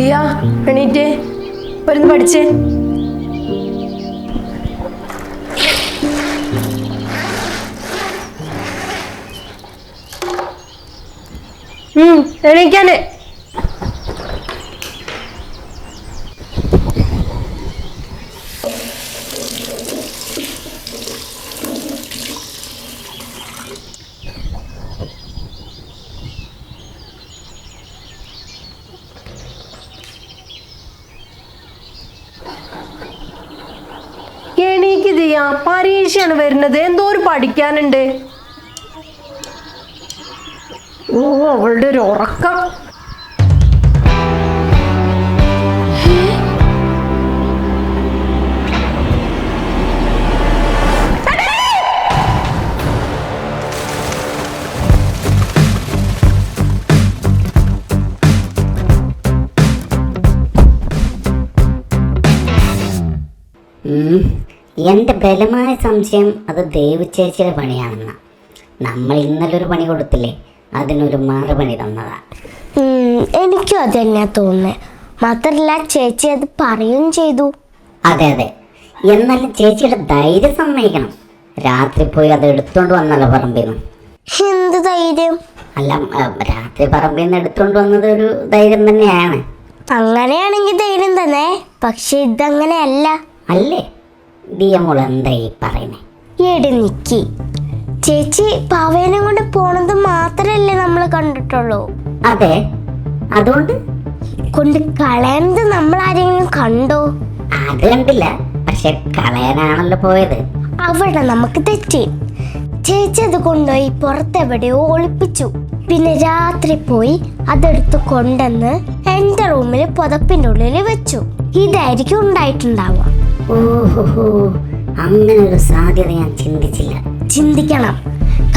ദിയ എണീറ്റേ, വരുന്ന് പഠിച്ചേ. എണീക്കാന്. എണീക്ക് ദിയ, പരീക്ഷയാണ് വരുന്നത്, എന്തോ ഒരു പഠിക്കാനുണ്ട്. ഓ അവളുടെ ഒരു ഉറക്കം. എൻ്റെ ബലമായ സംശയം അത് ദേവു ചേച്ചിയുടെ പണിയാണെന്ന. നമ്മൾ ഇന്നലെ ഒരു പണി കൊടുത്തില്ലേ, അതിനൊരു മറുപണി തന്നതാ. എനിക്കും അത് തന്നെയാ തോന്നുന്നത്. മാത്രല്ല ചേച്ചി അത് പറയുകയും ചെയ്തു. അതെ അതെ, എന്നാലും ചേച്ചിയുടെ ധൈര്യം സമ്മതിക്കണം. രാത്രി പോയി അത് എടുത്തോണ്ട് വന്നല്ലോ പറമ്പിന്ന്. എന്ത് ധൈര്യം? അല്ല, രാത്രി പറമ്പിന്ന് എടുത്തോണ്ട് വന്നത് ഒരു ധൈര്യം തന്നെയാണ്. അങ്ങനെയാണെങ്കിൽ ധൈര്യം തന്നെ, പക്ഷെ ഇതങ്ങനെയല്ല. അല്ലേ? ദിയമോൾ എന്താ ഈ പറയുന്നേ? എടി നിക്കി, ചേച്ചി പവേനെ കൊണ്ട് പോണത് മാത്രല്ലേ നമ്മൾ കണ്ടിട്ടുള്ളൂ. അതെ, അതുകൊണ്ട് കൊണ്ട് കളയാനത് നമ്മൾ ആരെങ്കിലും കണ്ടോ? അത് കണ്ടില്ല, പക്ഷെ കളയാനാണല്ലോ പോയത്. അവിടെ നമുക്ക് തെറ്റി. ചേച്ചി അത് കൊണ്ടുപോയി പുറത്തെവിടെയോ ഒളിപ്പിച്ചു. പിന്നെ രാത്രി പോയി അതെടുത്ത് കൊണ്ടുവന്ന് എന്റെ റൂമിൽ പുതപ്പിന്റെ ഉള്ളിൽ വെച്ചു. ഇതായിരിക്കും ഉണ്ടായിട്ടുണ്ടാവുക. ഓഹോ, അങ്ങനെ ഒരു സാധ്യത ഞാൻ ചിന്തിച്ചില്ല. ചിന്തിക്കണം,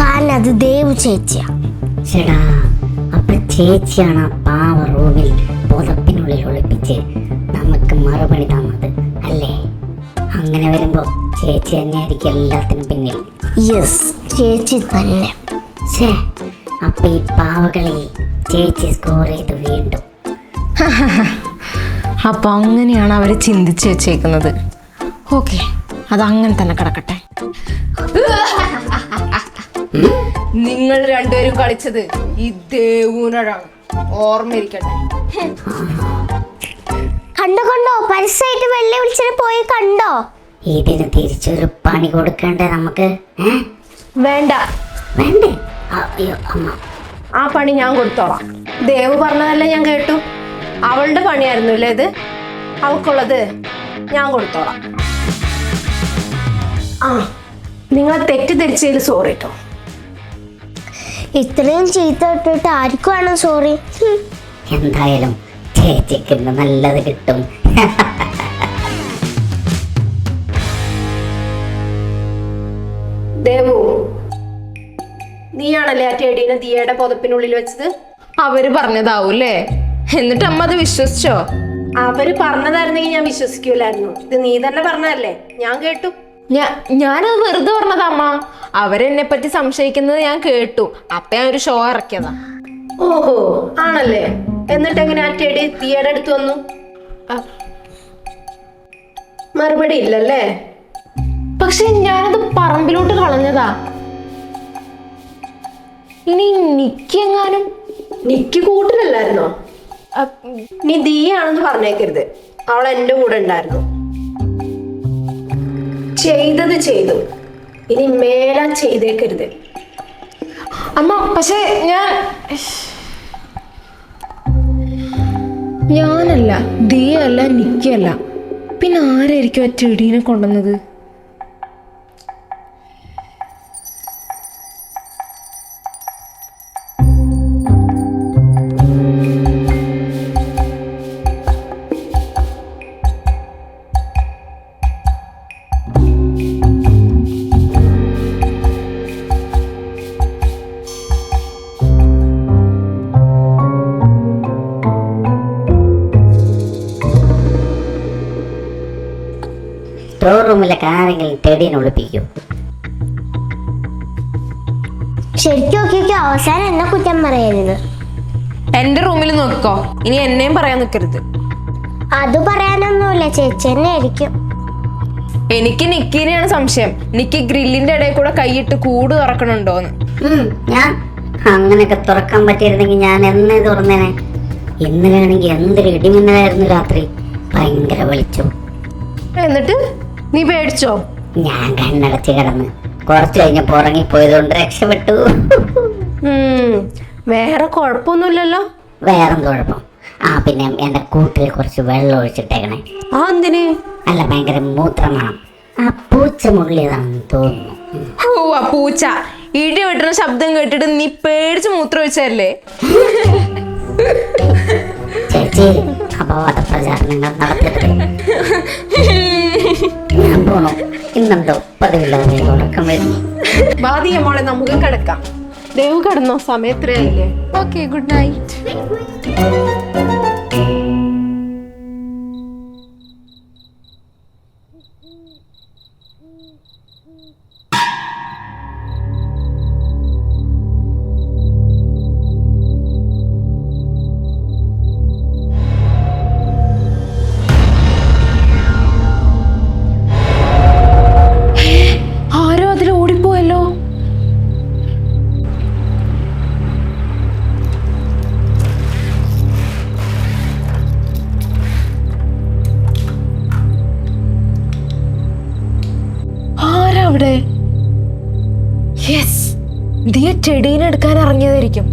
കാരണം അത് ദേവു ചേച്ചിയാ. ചേടാ, അപ്പൊ ചേച്ചിയാണ് ആ പാവ റൂമിൽ പുതപ്പിനുള്ളിൽ ഒളിപ്പിച്ച് നമുക്ക് മറുപടി തന്നത് അല്ലേ? അങ്ങനെ വരുമ്പോ ചേച്ചി തന്നെയായിരിക്കും എല്ലാത്തിനും പിന്നിൽ. യെസ്, ചേച്ചി തന്നെ. അപ്പൊ ഈ പാവകളിൽ ചേച്ചി സ്കോർ ചെയ്ത് വീണ്ടും. അപ്പൊ അങ്ങനെയാണ് അവര് ചിന്തിച്ചു വെച്ചേക്കുന്നത്. ഓക്കെ, അതങ്ങനെ തന്നെ കിടക്കട്ടെ. നിങ്ങൾ രണ്ടുപേരും കളിച്ചത് ഈ ദേവൂനോടാണ്, ഓർമ്മയിരിക്കട്ടെ. കണ്ടോ കണ്ടോ, പരസ്യമായിട്ട് വെള്ളി വിളിച്ചിട്ട് പോയി കണ്ടോ? ഇതിന് തിരിച്ചൊരു പണി കൊടുക്കണ്ടേ നമുക്ക്? വേണ്ട. വേണ്ടേ? അയ്യോ അമ്മ, ആ പണി ഞാൻ കൊടുത്തോളാം. ദേവു പറഞ്ഞതല്ലേ ഞാൻ കേട്ടു. അവളുടെ പണിയായിരുന്നു അല്ലേ ഇത്? അവൾക്കുള്ളത് ഞാൻ കൊടുത്തോളാം. ആ, നിങ്ങൾ തെറ്റിദ്ധരിച്ചതിൽ സോറി കേട്ടോ. ഇത്രയും ചീത്ത ഇട്ടിട്ട് ആർക്കുവാണ് സോറി? എന്തായാലും ചേച്ചിക്ക് നല്ലത് കിട്ടും. ദേവു, നീയാണല്ലേ ആ ടെഡീനെ ദിയയുടെ പുതപ്പിനുള്ളിൽ വെച്ചത്? അവര് പറഞ്ഞതാവൂല്ലേ? എന്നിട്ട് അമ്മ അത് വിശ്വസിച്ചോ? അവര് പറഞ്ഞതായിരുന്നെങ്കിൽ ഞാൻ വിശ്വസിക്കൂലായിരുന്നു. ഇത് നീ തന്നെ പറഞ്ഞതല്ലേ, ഞാൻ കേട്ടു. ഞാനത് വെറുതെ പറഞ്ഞതാ അമ്മ. അവരെന്നെ പറ്റി സംശയിക്കുന്നത് ഞാൻ കേട്ടു. അപ്പൊ ഞാൻ ഒരു ഷോ ഇറക്കിയതാ. ഓഹോ, ആണല്ലേ? എന്നിട്ട് എങ്ങനെ ആ ടെഡി ദിയയുടെ അടുത്ത് വന്നു? മറുപടി ഇല്ലല്ലേ? പക്ഷെ ഞാനത് പറമ്പിലോട്ട് കളഞ്ഞതാ. ഇനി നിക്കെങ്ങാനും. നിക്ക് കൂട്ടിനല്ലായിരുന്നോ? നീ ദിയാണെന്ന് പറഞ്ഞേക്കരുത്. അവൾ എന്റെ കൂടെ ഉണ്ടായിരുന്നു. ചെയ്തത് ചെയ്തു, ഇനി മേലാൻ ചെയ്തേക്കരുത് അമ്മ. പക്ഷെ ഞാനല്ല, ദിയല്ല, നിക്കല്ല, പിന്നെ ആരായിരിക്കും ആ ചെടീനെ കൊണ്ടുവന്നത്? സ്റ്റോർ റൂമിലൊക്കെ ആരെങ്കിലും ടെഡീനെ ഒളിപ്പിക്കും? ശരിക്കും നോക്കിയൊക്കെ അവസാനം എന്നെ കുറ്റം പറയരുത്. എന്റെ റൂമിൽ നോക്കിക്കോ, ഇനി എന്നെയും പറയാൻ നിൽക്കരുത്. അത് പറയാനൊന്നുമില്ല, ചേച്ചി തന്നെ ആയിരിക്കും. എനിക്ക് നിക്കിനെയാണ് സംശയം. നിക്കി ഗ്രില്ലിന്റെ ഇടയിൽ കൂടെ കൈയിട്ട് കൂട് തുറക്കണുണ്ടോന്ന്. ഞാൻ അങ്ങനെയൊക്കെ തുറക്കാൻ പറ്റിയിരുന്നെങ്കിൽ ഞാൻ എന്നേ തുറന്നേനെ. ഇന്നലെയാണെങ്കിൽ എന്തൊരു ഇടിമിന്നലായിരുന്നു രാത്രി, ഭയങ്കര വെളിച്ചു. എന്നിട്ട് നീ പേടിച്ചോ? ഞാൻ കണ്ണടച്ച് കിടന്ന് കുറച്ച് കഴിഞ്ഞപ്പോ ഉറങ്ങിപ്പോയതുകൊണ്ട് രക്ഷപ്പെട്ടു. വേറെ കുഴപ്പമൊന്നുമില്ലല്ലോ? വേറെ കുഴപ്പം? പിന്നെ എന്റെ കൂട്ടിൽ കുറച്ച് വെള്ളം ഒഴിച്ചിട്ടേക്കണേ. എന്തിന്? അല്ല, ഭയങ്കര മൂത്രമാണ്. ആ പൂച്ച മുള്ളിയതാണെന്ന് തോന്നുന്നു. ആ പൂച്ച ഇടി വെട്ടുന്ന ശബ്ദം കേട്ടിട്ട് നീ പേടിച്ച് മൂത്രം ഒഴിച്ചല്ലേ? ചേച്ചി, അപവാദ പ്രചാരണങ്ങൾ നടത്തരുത്. ഞാൻ പോണു. ഇന്നെന്തോ പതിവില്ലാതെ ഉറക്കം വരുന്നു. ബാധിയ മോളെ, നമുക്ക് കിടക്കാം. ദേവ് കിടന്നോ? സമയത്രയായില്ലേ? Okay, good night. ആരോ അതിൽ ഓടിപ്പോയല്ലോ. ആരവിടെ? യെസ്, ദിയ ചെടീനെ എടുക്കാൻ ഇറങ്ങിയതായിരിക്കും.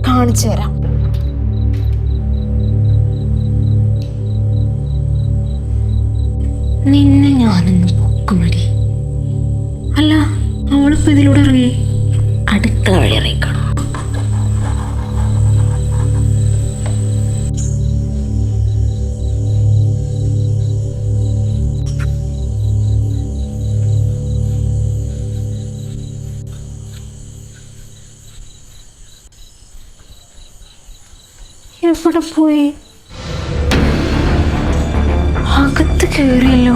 കാണിച്ചു തരാം. നിന്നെ ഞാനൊന്ന് പൊക്കുമടി. അല്ല, അവളിപ്പോ ഇതിലൂടെ ഇറങ്ങി അടുക്കള വഴി ഇറങ്ങിക്കണം. എവിടെ പോയി? അകത്ത് കേറിയല്ലോ.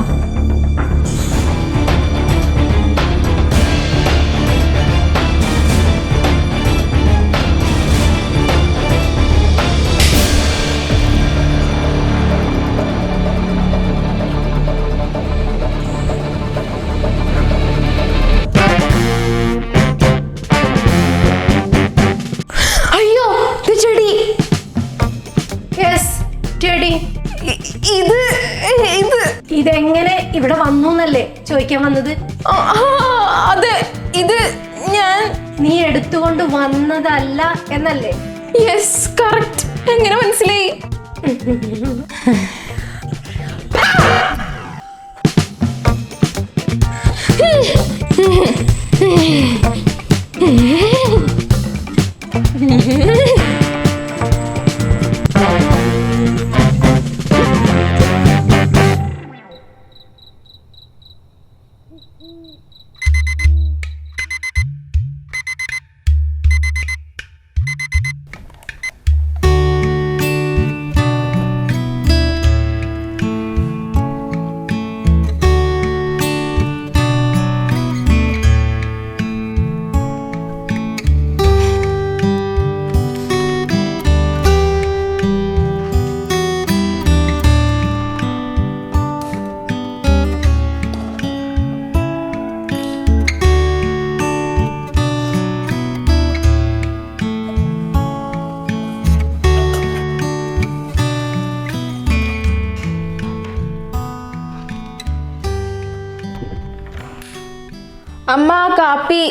അയ്യോ, ഇത് ചെടി. യെസ്, ചെടി. ഇതെങ്ങനെ ഇവിടെ വന്നു എന്നല്ലേ ചോദിക്കാൻ വന്നത്? അതെ, ഇത് നീ എടുത്തുകൊണ്ട് വന്നതല്ല എന്നല്ലേ? Yes, correct. എങ്ങനെ മനസ്സിലായി? അമ്മ, കാപ്പി.